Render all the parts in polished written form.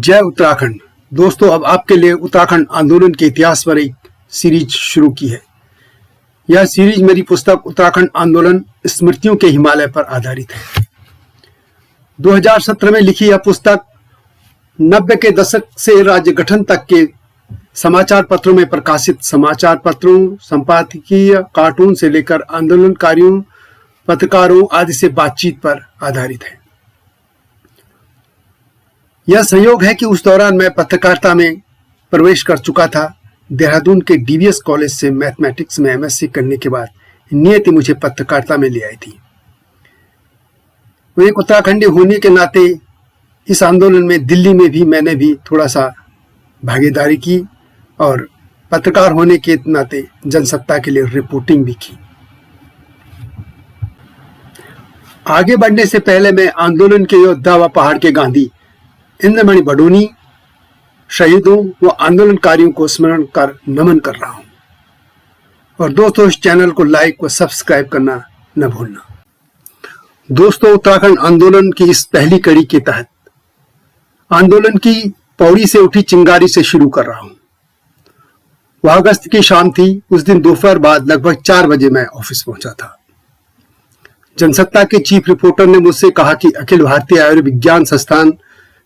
जय उत्तराखंड। दोस्तों, अब आपके लिए उत्तराखंड आंदोलन के इतिहास पर एक सीरीज शुरू की है। यह सीरीज मेरी पुस्तक उत्तराखंड आंदोलन स्मृतियों के हिमालय पर आधारित है। 2017 में लिखी यह पुस्तक 90 के दशक से राज्य गठन तक के समाचार पत्रों में प्रकाशित समाचार पत्रों, संपादकीय, कार्टून से लेकर आंदोलनकारियों, पत्रकारों आदि से बातचीत पर आधारित है। यह संयोग है कि उस दौरान मैं पत्रकारिता में प्रवेश कर चुका था। देहरादून के डीवीएस कॉलेज से मैथमेटिक्स में एमएससी करने के बाद नियति मुझे पत्रकारिता में ले आई थी। वो एक उत्तराखंडी होने के नाते इस आंदोलन में दिल्ली में भी मैंने भी थोड़ा सा भागीदारी की और पत्रकार होने के नाते जनसत्ता के लिए रिपोर्टिंग भी की। आगे बढ़ने से पहले मैं आंदोलन के योद्धा व पहाड़ के गांधी इंद्रमणि बडोनी, शहीदों व आंदोलनकारियों को स्मरण कर नमन कर रहा हूं। और दोस्तों, इस चैनल को लाइक व सब्सक्राइब करना न भूलना। दोस्तों, उत्तराखंड आंदोलन की इस पहली कड़ी के तहत आंदोलन की पौड़ी से उठी चिंगारी से शुरू कर रहा हूं। वह अगस्त की शाम थी। उस दिन दोपहर बाद लगभग 4 बजे मैं ऑफिस पहुंचा था। जनसत्ता के चीफ रिपोर्टर ने मुझसे कहा कि अखिल भारतीय आयुर्विज्ञान संस्थान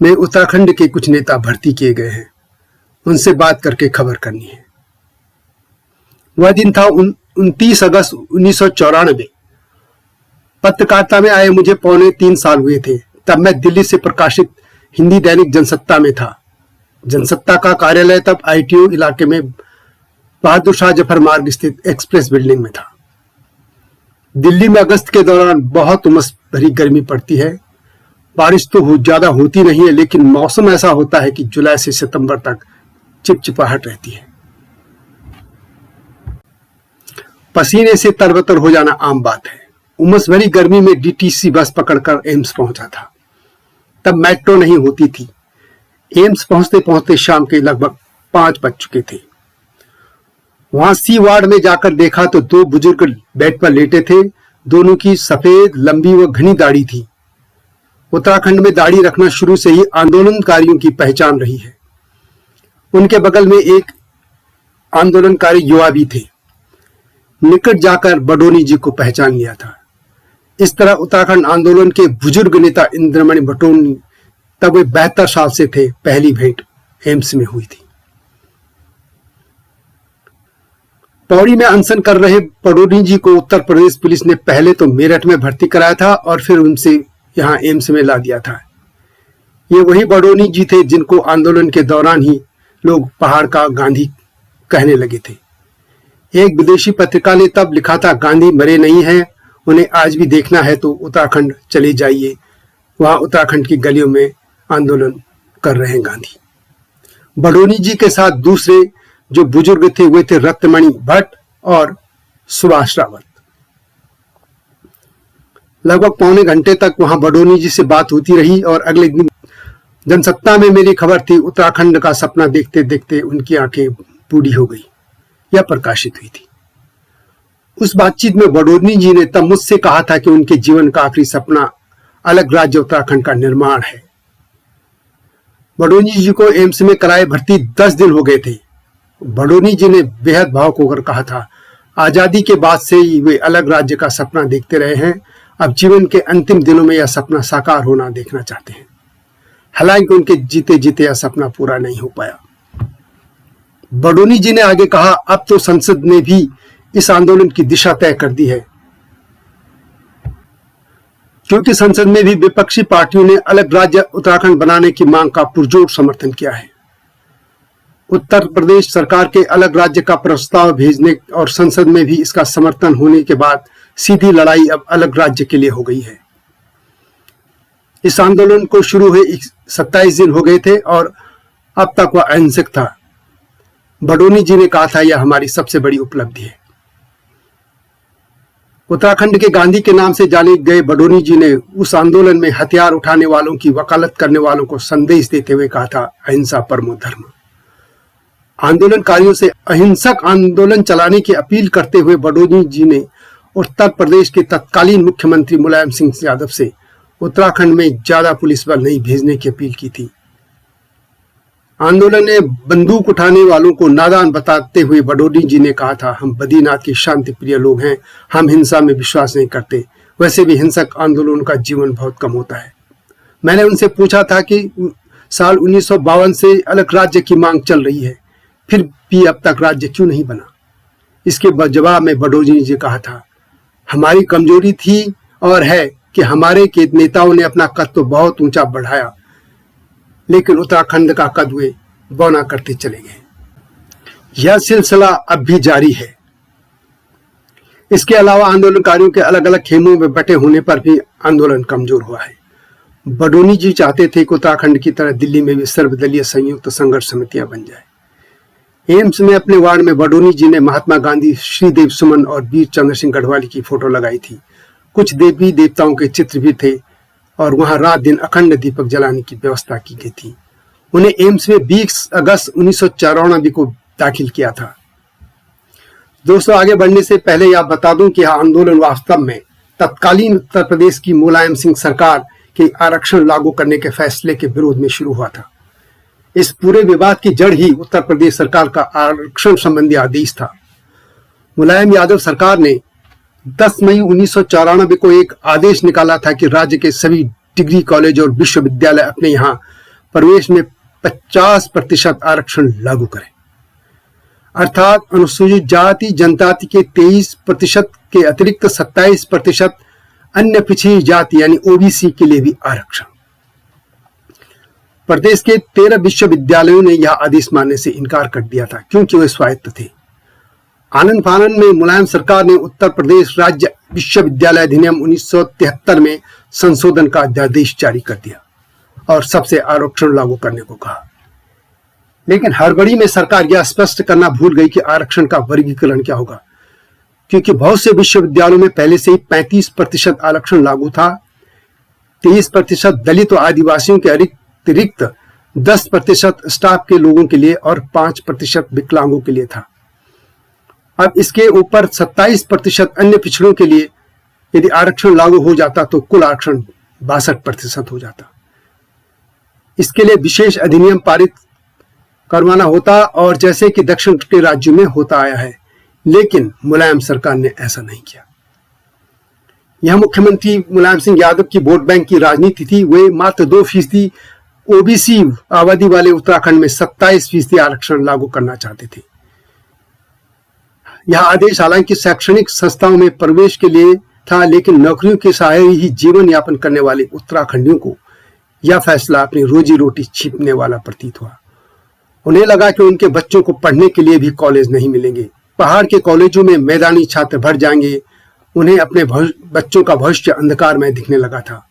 में उत्तराखंड के कुछ नेता भर्ती किए गए हैं, उनसे बात करके खबर करनी है। वह दिन था 29 अगस्त 1994। पत्रकारिता में आए मुझे 2.25 साल हुए थे। तब मैं दिल्ली से प्रकाशित हिंदी दैनिक जनसत्ता में था। जनसत्ता का कार्यालय तब आईटीओ इलाके में बहादुर शाह जफर मार्ग स्थित एक्सप्रेस बिल्डिंग में था। दिल्ली में अगस्त के दौरान बहुत उमस भरी गर्मी पड़ती है। बारिश तो ज्यादा होती नहीं है, लेकिन मौसम ऐसा होता है कि जुलाई से सितंबर तक चिपचिपाहट रहती है। पसीने से तरबतर हो जाना आम बात है। उमस भरी गर्मी में डीटीसी बस पकड़कर एम्स पहुंचा था। तब मेट्रो नहीं होती थी। एम्स पहुंचते पहुंचते शाम के लगभग 5 बज चुके थे। वहां सी वार्ड में जाकर देखा तो 2 बुजुर्ग बेड पर लेटे थे। दोनों की सफेद, लंबी व घनी दाढ़ी थी। उत्तराखंड में दाढ़ी रखना शुरू से ही आंदोलनकारियों की पहचान रही है। उनके बगल में एक आंदोलनकारी युवा भी थे। निकट जाकर बडोनी जी को पहचान लिया था। इस तरह उत्तराखंड आंदोलन के बुजुर्ग नेता इंद्रमणि बडोनी, तब वे 72 साल से थे, पहली भेंट एम्स में हुई थी। पौड़ी में अनशन कर रहे बडोनी जी को उत्तर प्रदेश पुलिस ने पहले तो मेरठ में भर्ती कराया था और फिर उनसे यहां एम्स में ला दिया था। ये वही बडोनी जी थे जिनको आंदोलन के दौरान ही लोग पहाड़ का गांधी कहने लगे थे। एक विदेशी पत्रिका ने तब लिखा था, गांधी मरे नहीं हैं, उन्हें आज भी देखना है तो उत्तराखंड चले जाइए, वहां उत्तराखंड की गलियों में आंदोलन कर रहे हैं गांधी। बडोनी जी के साथ दूसरे जो बुजुर्ग थे वे थे रत्नमणि भट्ट और सुभाष रावत। लगभग पौने घंटे तक वहां बडोनी जी से बात होती रही और अगले दिन जनसत्ता में मेरी खबर थी, उत्तराखंड का सपना देखते देखते उनकी आंखें बूढ़ी हो गई, यह प्रकाशित हुई थी। उस बातचीत में बडोनी जी ने तब मुझसे कहा था कि उनके जीवन का आखिरी सपना अलग राज्य उत्तराखंड का निर्माण है। बडोनी जी को एम्स में कराए भर्ती 10 दिन हो गए थे। बडोनी जी ने बेहद भावुक होकर कहा था, आजादी के बाद से ही वे अलग राज्य का सपना देखते रहे हैं। अब जीवन के अंतिम दिनों में यह सपना साकार होना देखना चाहते हैं। हालांकि उनके जीते जीते यह सपना पूरा नहीं हो पाया। बडोनी जी ने आगे कहा, अब तो संसद ने भी इस आंदोलन की दिशा तय कर दी है, क्योंकि संसद में भी विपक्षी पार्टियों ने अलग राज्य उत्तराखंड बनाने की मांग का पुरजोर समर्थन किया है। उत्तर प्रदेश सरकार के अलग राज्य का प्रस्ताव भेजने और संसद में भी इसका समर्थन होने के बाद सीधी लड़ाई अब अलग राज्य के लिए हो गई है। इस आंदोलन को शुरू हुए 27 दिन हो गए थे और अब तक वह अहिंसक था। बडोनी जी ने कहा था, यह हमारी सबसे बड़ी उपलब्धि है। उत्तराखंड के गांधी के नाम से जाने गए बडोनी जी ने उस आंदोलन में हथियार उठाने वालों की वकालत करने वालों को संदेश देते हुए कहा था, अहिंसा परमो धर्म। आंदोलनकारियों से अहिंसक आंदोलन चलाने की अपील करते हुए बडोनी जी ने उत्तर प्रदेश के तत्कालीन मुख्यमंत्री मुलायम सिंह यादव से उत्तराखंड में ज्यादा पुलिस बल नहीं भेजने की अपील की थी। आंदोलन ने बंदूक उठाने वालों को नादान बताते हुए बडोनी जी ने कहा था, हम बद्रीनाथ के शांति प्रिय लोग हैं, हम हिंसा में विश्वास नहीं करते, वैसे भी हिंसक आंदोलन का जीवन बहुत कम होता है। मैंने उनसे पूछा था कि साल 1952 से अलग राज्य की मांग चल रही है, फिर भी अब तक राज्य क्यों नहीं बना। इसके जवाब में बडोनी जी कहा था, हमारी कमजोरी थी और है कि हमारे के नेताओं ने अपना कद तो बहुत ऊंचा बढ़ाया, लेकिन उत्तराखंड का कद वे बौना करते चले गए। यह सिलसिला अब भी जारी है। इसके अलावा आंदोलनकारियों के अलग अलग खेमों में बटे होने पर भी आंदोलन कमजोर हुआ है। बडोनी जी चाहते थे कि उत्तराखंड की तरह दिल्ली में भी सर्वदलीय संयुक्त संघर्ष समितियां बन जाए। एम्स में अपने वार्ड में बडोनी जी ने महात्मा गांधी, श्रीदेव सुमन और वीर चंद्र सिंह गढ़वाली की फोटो लगाई थी। कुछ देवी देवताओं के चित्र भी थे और वहां रात दिन अखंड दीपक जलाने की व्यवस्था की गई थी। उन्हें एम्स में 20 अगस्त 1994 को दाखिल किया था। दोस्तों, आगे बढ़ने से पहले यह बता दूं कि यह आंदोलन वास्तव में तत्कालीन उत्तर प्रदेश की मुलायम सिंह सरकार के आरक्षण लागू करने के फैसले के विरोध में शुरू हुआ था। इस पूरे विवाद की जड़ ही उत्तर प्रदेश सरकार का आरक्षण संबंधी आदेश था। मुलायम यादव सरकार ने 10 मई 1994 को एक आदेश निकाला था कि राज्य के सभी डिग्री कॉलेज और विश्वविद्यालय अपने यहाँ प्रवेश में 50% आरक्षण लागू करें, अर्थात अनुसूचित जाति जनजाति के 23% के अतिरिक्त 27% अन्य पिछड़ी जाति यानी ओबीसी के लिए भी आरक्षण। प्रदेश के 13 विश्वविद्यालयों ने यह आदेश मानने से इनकार कर दिया था, क्योंकि वे स्वायत्त थे। आनंद फानन में मुलायम सरकार ने उत्तर प्रदेश राज्य विश्वविद्यालय अधिनियम 1973 में संशोधन का अध्यादेश जारी कर दिया और सबसे आरक्षण लागू करने को कहा। लेकिन हड़बड़ी में सरकार यह स्पष्ट करना भूल गई कि आरक्षण का वर्गीकरण क्या होगा, क्योंकि बहुत से विश्वविद्यालयों में पहले से ही 35% आरक्षण लागू था। 23% दलित और आदिवासियों के अतिरिक्त 10% स्टाफ के लोगों के लिए और 5% विकलांगों के लिए था। अब इसके ऊपर 27% अन्य पिछड़ों के लिए यदि आरक्षण लागू हो जाता तो कुल आरक्षण 62% हो जाता। इसके लिए विशेष अधिनियम पारित करवाना होता और जैसे कि दक्षिण के राज्यों में होता आया है, लेकिन मुलायम सरकार ने ऐसा नहीं किया। यह मुख्यमंत्री मुलायम सिंह यादव की वोट बैंक की राजनीति थी। वे मात्र 2% ओबीसी आबादी वाले उत्तराखंड में 27% आरक्षण लागू करना चाहते थे। यह आदेश हालांकि शैक्षणिक संस्थाओं में प्रवेश के लिए था, लेकिन नौकरियों के सहारे ही जीवन यापन करने वाले उत्तराखंडियों को यह फैसला अपनी रोजी रोटी छीनने वाला प्रतीत हुआ। उन्हें लगा कि उनके बच्चों को पढ़ने के लिए भी कॉलेज नहीं मिलेंगे। पहाड़ के कॉलेजों में मैदानी छात्र भर जाएंगे। उन्हें अपने बच्चों का भविष्य अंधकार में दिखने लगा था।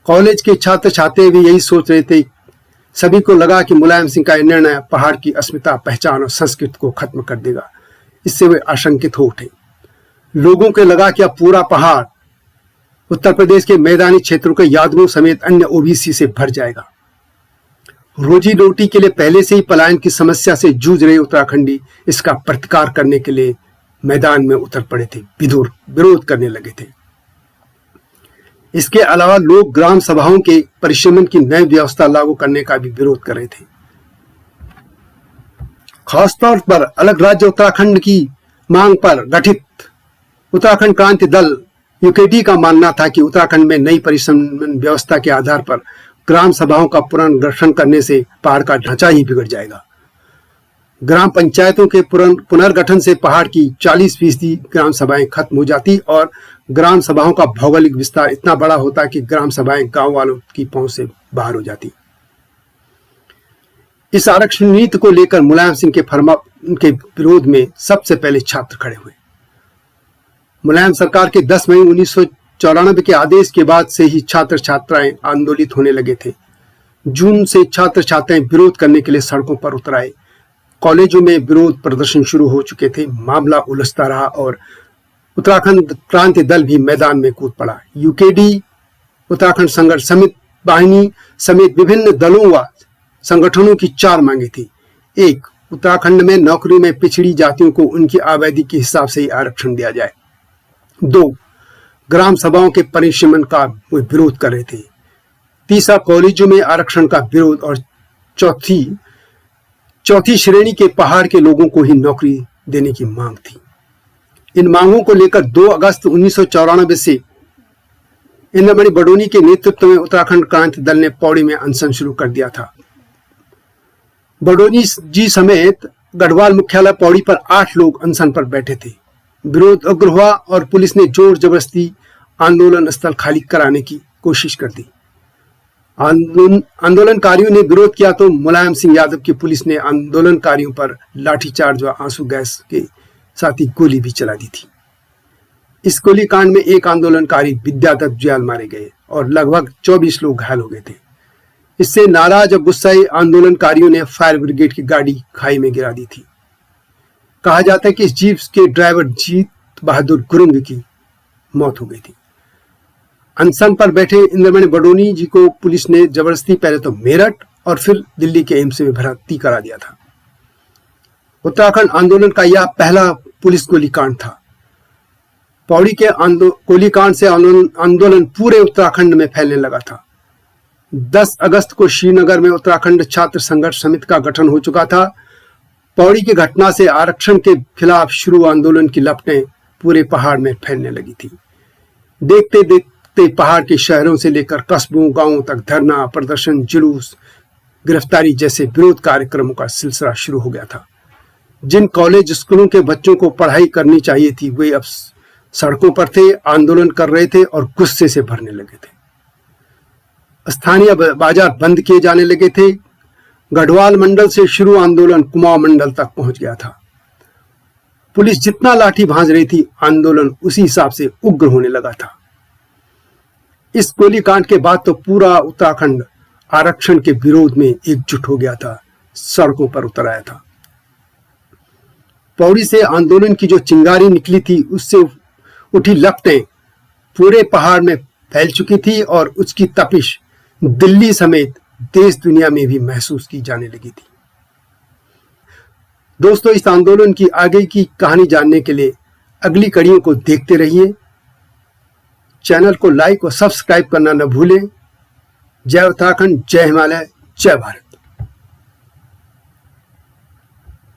कॉलेज के छात्र छात्रे भी यही सोच रहे थे। सभी को लगा कि मुलायम सिंह का निर्णय पहाड़ की अस्मिता, पहचान और संस्कृति को खत्म कर देगा। इससे वे आशंकित हो उठे। लोगों को लगा कि अब पूरा पहाड़ उत्तर प्रदेश के मैदानी क्षेत्रों के यादवों समेत अन्य ओबीसी से भर जाएगा। रोजी रोटी के लिए पहले से ही पलायन की समस्या से जूझ रहे उत्तराखंडी इसका प्रतिकार करने के लिए मैदान में उतर पड़े थे, विरोध करने लगे थे। इसके अलावा लोग ग्राम सभाओं के परिश्रमण की नई व्यवस्था लागू करने का भी विरोध कर रहे थे। खासतौर पर अलग राज्य उत्तराखंड की मांग पर गठित उत्तराखंड क्रांति दल यूकेडी का मानना था कि उत्तराखंड में नई परिश्रमण व्यवस्था के आधार पर ग्राम सभाओं का पुनर्गठन करने से पहाड़ का ढांचा ही बिगड़ जाएगा। ग्राम पंचायतों के पुनर्गठन से पहाड़ की 40% ग्राम सभाएं खत्म हो जाती और ग्राम सभाओं का भौगोलिक विस्तार इतना बड़ा होता कि ग्राम सभाएं गांव वालों की पहुंच से बाहर हो जाती। इस आरक्षण नीति को लेकर मुलायम सिंह के विरोध में सबसे पहले छात्र खड़े हुए। मुलायम सरकार के 10 मई 1994 के आदेश के बाद से ही छात्र छात्राएं आंदोलित होने लगे थे। जून से छात्र छात्राएं विरोध करने के लिए सड़कों पर उतर आए। कॉलेजों में विरोध प्रदर्शन शुरू हो चुके थे। मामला उलझता रहा और उत्तराखंड क्रांति दल भी मैदान में कूद पड़ा। यूकेडी, उत्तराखंड संघर्ष समिति वाहिनी समेत विभिन्न दलों व संगठनों की 4 मांगे थी। 1, उत्तराखंड में नौकरी में पिछड़ी जातियों को उनकी आबादी के हिसाब से ही आरक्षण दिया जाए। 2, ग्राम सभाओं के परिश्रमण का वे विरोध कर रहे थे। 3, कॉलेजों में आरक्षण का विरोध और 4, चौथी श्रेणी के पहाड़ के लोगों को ही नौकरी देने की मांग थी। इन मांगों को लेकर 2 अगस्त 1994 से इंद्रमणि बडोनी के नेतृत्व में उत्तराखंड क्रांति दल ने पौड़ी में अनशन शुरू कर दिया था। बडोनी जी समेत गढ़वाल मुख्यालय पौड़ी पर 8 लोग अनशन पर बैठे थे। विरोध उग्र हुआ और पुलिस ने जोर जबरदस्ती आंदोलन स्थल खाली कराने की कोशिश कर दी। आंदोलनकारियों ने विरोध किया तो मुलायम सिंह यादव की पुलिस ने आंदोलनकारियों पर लाठीचार्ज व आंसू गैस के साथ ही गोली भी चला दी थी। इस गोलीकांड में एक आंदोलनकारी विद्यादत्त जुयाल मारे गए और लगभग 24 लोग घायल हो गए थे। इससे नाराज और गुस्साए आंदोलनकारियों ने फायर ब्रिगेड की गाड़ी खाई में गिरा दी थी। कहा जाता है कि इस जीप के ड्राइवर जीत बहादुर गुरुंग की मौत हो गई थी। अनशन पर बैठे इंद्रमणि बडोनी जी को पुलिस ने जबरदस्ती पहले तो मेरठ और फिर दिल्ली के एम्स में भर्ती करा दिया था। उत्तराखंड आंदोलन का यह पहला पुलिस गोलीकांड था। पौड़ी के गोलीकांड से आंदोलन पूरे उत्तराखंड में फैलने लगा था। 10 अगस्त को श्रीनगर में उत्तराखंड छात्र संघर्ष समिति का गठन हो चुका था। पौड़ी की घटना से आरक्षण के खिलाफ शुरू आंदोलन की लपटें पूरे पहाड़ में फैलने लगी थी। देखते देखते पहाड़ के शहरों से लेकर कस्बों गांवों तक धरना, प्रदर्शन, जुलूस, गिरफ्तारी जैसे विरोध कार्यक्रमों का सिलसिला शुरू हो गया था। जिन कॉलेज स्कूलों के बच्चों को पढ़ाई करनी चाहिए थी वे अब सड़कों पर थे, आंदोलन कर रहे थे और गुस्से से भरने लगे थे। स्थानीय बाजार बंद किए जाने लगे थे। गढ़वाल मंडल से शुरू आंदोलन कुमाऊं मंडल तक पहुंच गया था। पुलिस जितना लाठी भांज रही थी, आंदोलन उसी हिसाब से उग्र होने लगा था। इस गोलीकांड के बाद तो पूरा उत्तराखंड आरक्षण के विरोध में एकजुट हो गया था, सड़कों पर उतर आया था। पौड़ी से आंदोलन की जो चिंगारी निकली थी, उससे उठी लपटें पूरे पहाड़ में फैल चुकी थी और उसकी तपिश दिल्ली समेत देश दुनिया में भी महसूस की जाने लगी थी। दोस्तों, इस आंदोलन की आगे की कहानी जानने के लिए अगली कड़ियों को देखते रहिए। चैनल को लाइक और सब्सक्राइब करना न भूलें। जय उत्तराखंड, जय हिमालय, जय भारत।